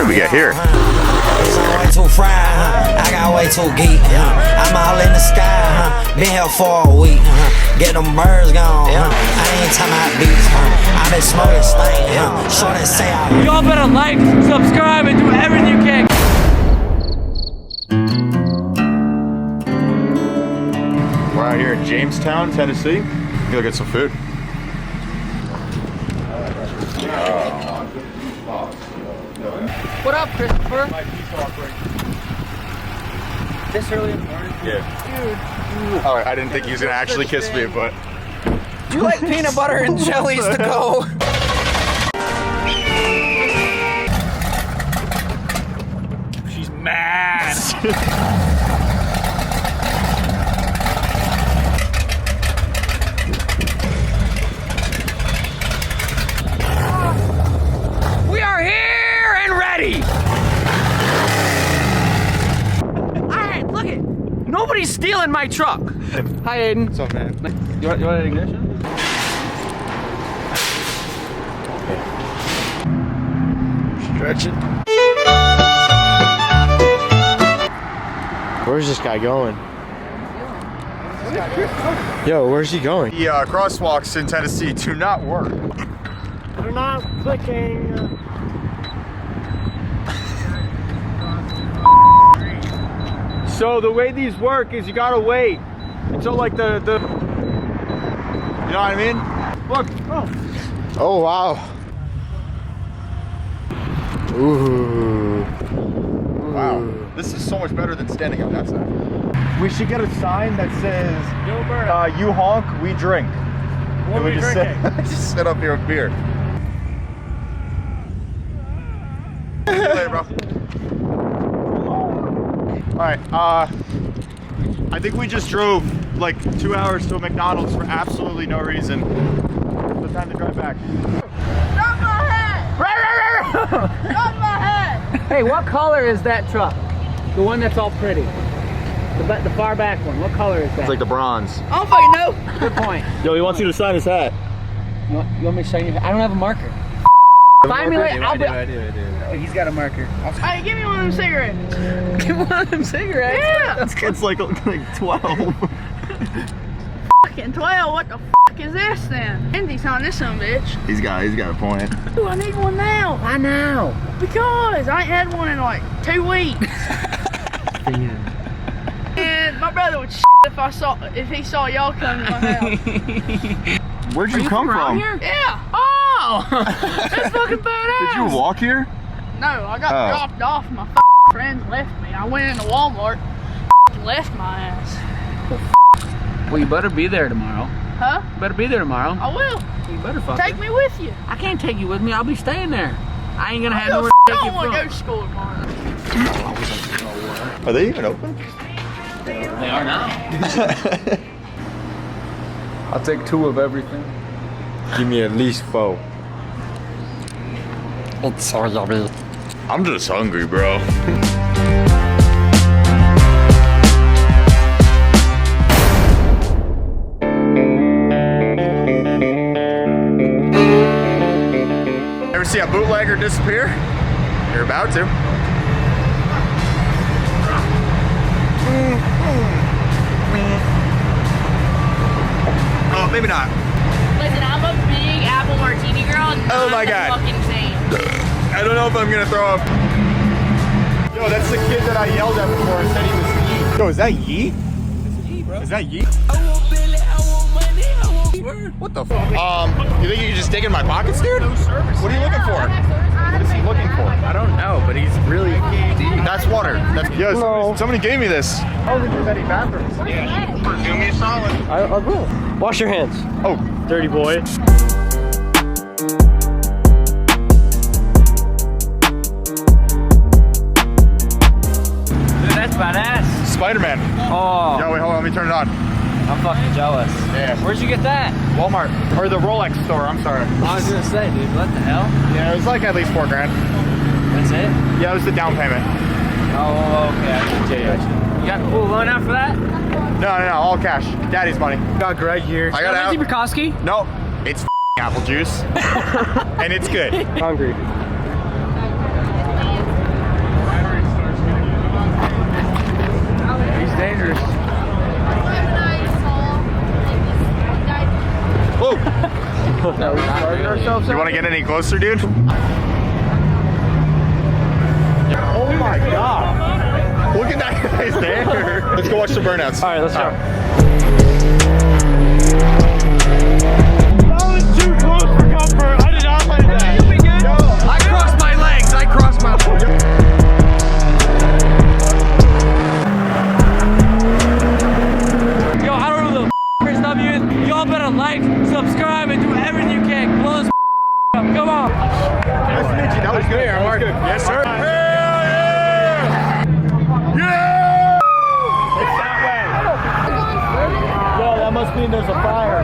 did we get here? It's way too fried, I got way too geek. I'm all in the sky, been here for a week. Get them birds gone, I ain't talking about beats. I've been smoking stank, short and say I. Y'all better like, subscribe, and do everything you can. We're out here in Jamestown, Tennessee. Go get some food. What up, Christopher? This early in the morning? Yeah. Dude. Alright, I didn't think he was gonna actually kiss me, but. Do you like peanut butter and jellies to go? She's mad. We are here and ready. Alright, look it. Nobody's stealing my truck. Hi, Aiden. What's up, man? You want an ignition? Stretch it. Where's this guy going? Yo, where's he going? The crosswalks in Tennessee do not work. They're not clicking. So the way these work is you gotta wait until like the you know what I mean? Look. Oh wow. Ooh. Wow. This is so much better than standing on that side. We should get a sign that says you honk, we drink. What are we drinking? Just sit up here with beer. See you later, bro. Alright, I think we just drove like 2 hours to a McDonald's for absolutely no reason. It's time to drive back. Stop my head! Stop my head! Hey, what color is that truck? The one that's all pretty. The far back one. What color is that? It's like the bronze. I don't fucking know. Good point. Yo, he wants you to sign his hat. You want me to sign your? I don't have a marker. Find me later. I do. He's got a marker. Hey, give me one of them cigarettes. Give one of them cigarettes. Yeah. It's like 12. Fucking 12. What the fuck is this then? Andy's on this son of a bitch. He's got a point. Ooh, I need one now. Why now? Because I ain't had one in like 2 weeks. And my brother would if he saw y'all come to my house. Where'd you come from? Here? Yeah. Oh! That's fucking badass. Did you walk here? No, I got dropped off. My friends left me. I went into Walmart. Left my ass. Well, you better be there tomorrow. Huh? You better be there tomorrow. I will. You better Take me with you. I can't take you with me. I'll be staying there. I ain't gonna have I nowhere to take don't you want to go from. to school tomorrow. Are they even open? They are now. I'll take 2 of everything. Give me at least 4. It's all yummy. I'm just hungry, bro. Ever see a bootlegger disappear? You're about to. Oh, maybe not. Listen, I'm a big apple martini girl. Oh my God. Fucking insane. I don't know if I'm gonna throw up. Yo, that's the kid that I yelled at before and said he was Yeet. Yo, is that Yeet? It's Yeet, bro. Is that Yeet? What the fuck? You think you can just dig in my pockets, dude? No service. What are you looking for? What is he looking for? I don't know, but he's really deep. That's water. That's, yo, somebody gave me this. I don't think there's any bathrooms. Yeah, do me a solid. I will. Wash your hands. Oh, Dirty boy. Dude, that's badass. Spider-Man. Oh, Yo, wait, hold on. Let me turn it on. I'm fucking jealous. Yeah. Where'd you get that? Walmart. Or the Rolex store. I'm sorry. I was gonna say, dude, what the hell? Yeah, it was like at least $4 grand. That's it? Yeah, it was the down payment. Oh, okay. You got a full loan out for that? No, all cash. Daddy's money. Got Greg here. I got Lindsay out. Bukowski? No, it's apple juice. And it's good. Hungry. dangerous. Whoa! No, we're starting ourselves You want to get any closer, dude? Oh my god! Look at that guy's there. Let's go watch the burnouts. All right, let's go. That was too close for comfort. I did not like that. You'll be good. Yo, I crossed my legs. I crossed my legs. Yo, I don't know who the Chris W is. Y'all better like, subscribe, and do everything you can. Blow this up. Come on. nice to meet you. That was good. That was good. Yes, sir. Hell yeah! Yeah! It's that way. Yo, that must mean there's a fire.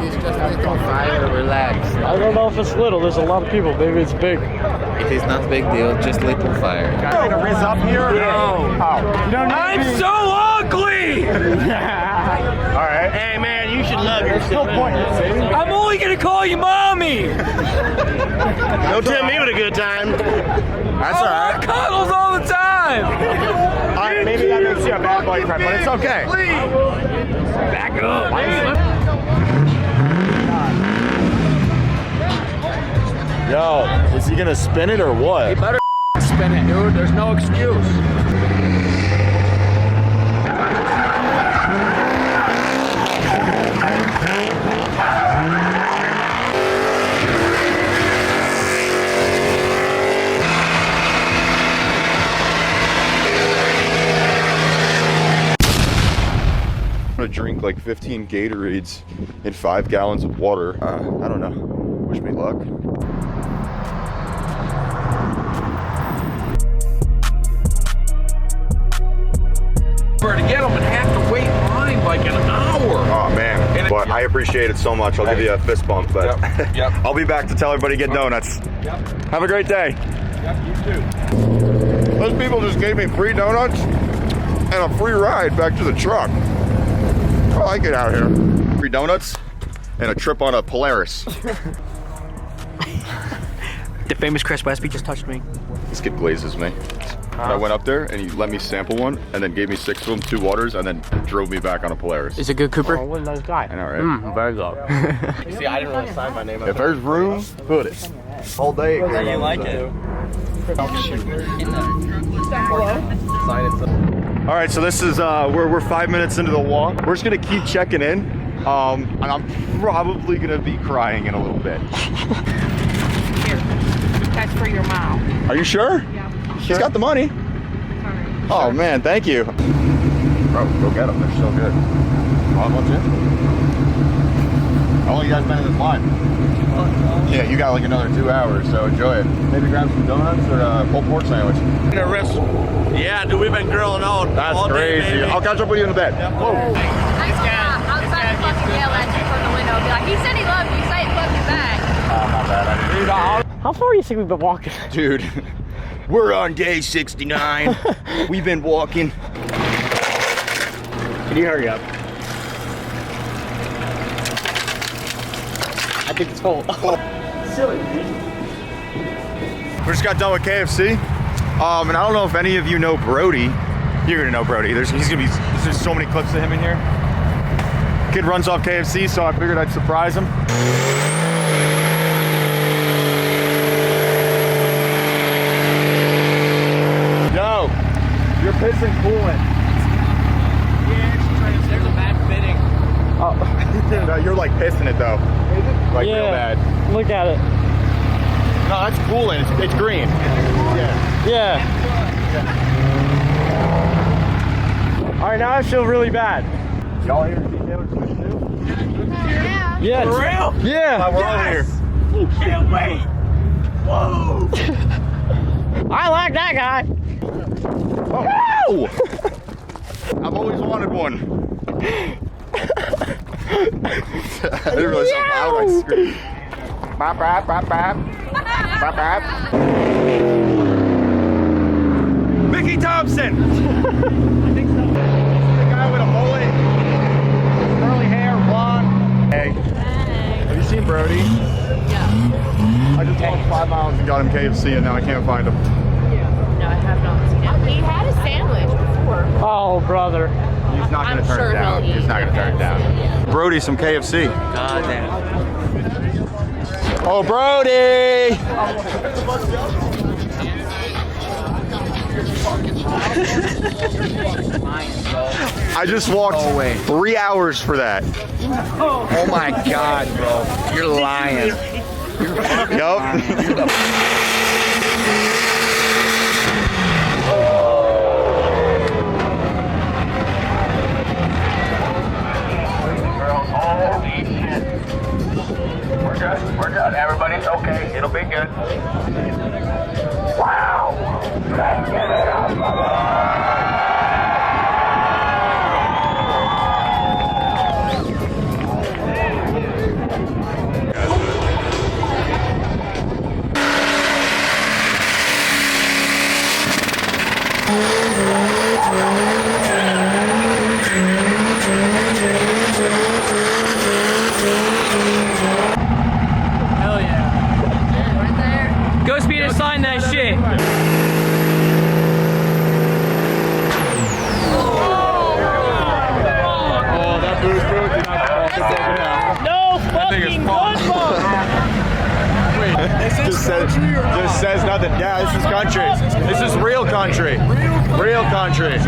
It's just a little fire, relax. I don't know if it's little. There's a lot of people. Maybe it's big. It is not a big deal, just little fire. Got to riz up here? No. Oh. I'm so ugly! Alright. Hey, man, you should love There's no point in saying I'm only gonna call you mommy! Don't tell me with a good time. that's I want alright. cuddles all the time! Alright, maybe that makes you a bad boyfriend, but it's okay. Back up! Yo, is he gonna spin it or what? Better spin it, dude. There's no excuse. I'm gonna drink like 15 Gatorades and 5 gallons of water. I don't know. Wish me luck. To get them and have to wait in line like an hour. Oh man, but I appreciate it so much. I'll give you a fist bump, but Yep. I'll be back to tell everybody to get donuts. Yep. Have a great day. Yep, you too. Those people just gave me free donuts and a free ride back to the truck. I like it out here. Free donuts and a trip on a Polaris. The famous Chris Westby just touched me. This kid glazes me. I went up there and he let me sample one and then gave me 6 of them, 2 waters, and then drove me back on a Polaris. Is it good, Cooper? Oh, what a nice guy. I know, right? Very good. See, I didn't really sign my name. If there's room, put it. All day. I didn't like it. All right, so this is we're 5 minutes into the walk. We're just gonna keep checking in, and I'm probably gonna be crying in a little bit. Here, that's for your mom. Are you sure? Yeah. She's got the money. Sorry. Oh man, thank you. Bro, go get them. They're so good. How much in? How long you guys been in this line? Yeah, you got like another 2 hours, so enjoy it. Maybe grab some donuts or a pulled pork sandwich. Yeah, dude, we've been grilling out. That's all day, crazy. baby. I'll catch up with you in a bit. Whoa. Outside the fucking yell at you from the window. Be like, he said he loved you. Say it fucking back. Not bad. How far do you think we've been walking? Dude, we're on day 69. We've been walking. Can you hurry up? I think it's full. Silly. We just got done with KFC. And I don't know if any of you know Brody. You're gonna know Brody. There's so many clips of him in here. Kid runs off KFC, so I figured I'd surprise him. Yo, you're pissing coolant. There's a bad fitting. Oh, no, you're like pissing it though. Like real bad. Look at it. No, that's coolant. It's green. Yeah. All right, now I feel really bad. Y'all here to see Taylor Swift too? Yeah. Yeah. For real? Yeah. We're all here. Can't wait. Whoa. I like that guy. Oh. I've always wanted one. I didn't realize how loud I screamed. Bop, bop, bop, bop. Bop, bop. Mickey Thompson! I think so. The guy with a mullet, curly hair, blonde. Hey. Have you seen Brody? Yeah. I just walked 5 miles and got him KFC and now I can't find him. No, I have not seen him. He had a sandwich before. Oh, brother. He's not going I'm to turn sure it down. he'll eat He's not going to turn it down. Brody, some KFC. God damn. Oh, Brody! I just walked 3 hours for that. Oh my God, bro. You're lying. Yup. Holy shit. We're good. We're good. Everybody's okay. It'll be good. Wow. Let's get it up. Hell yeah. Right there. Go speed and sign that shit. Oh, that boost broke. No thing is fucking fucked. football. Just says nothing. Yeah, this is country. This is real country. Real country.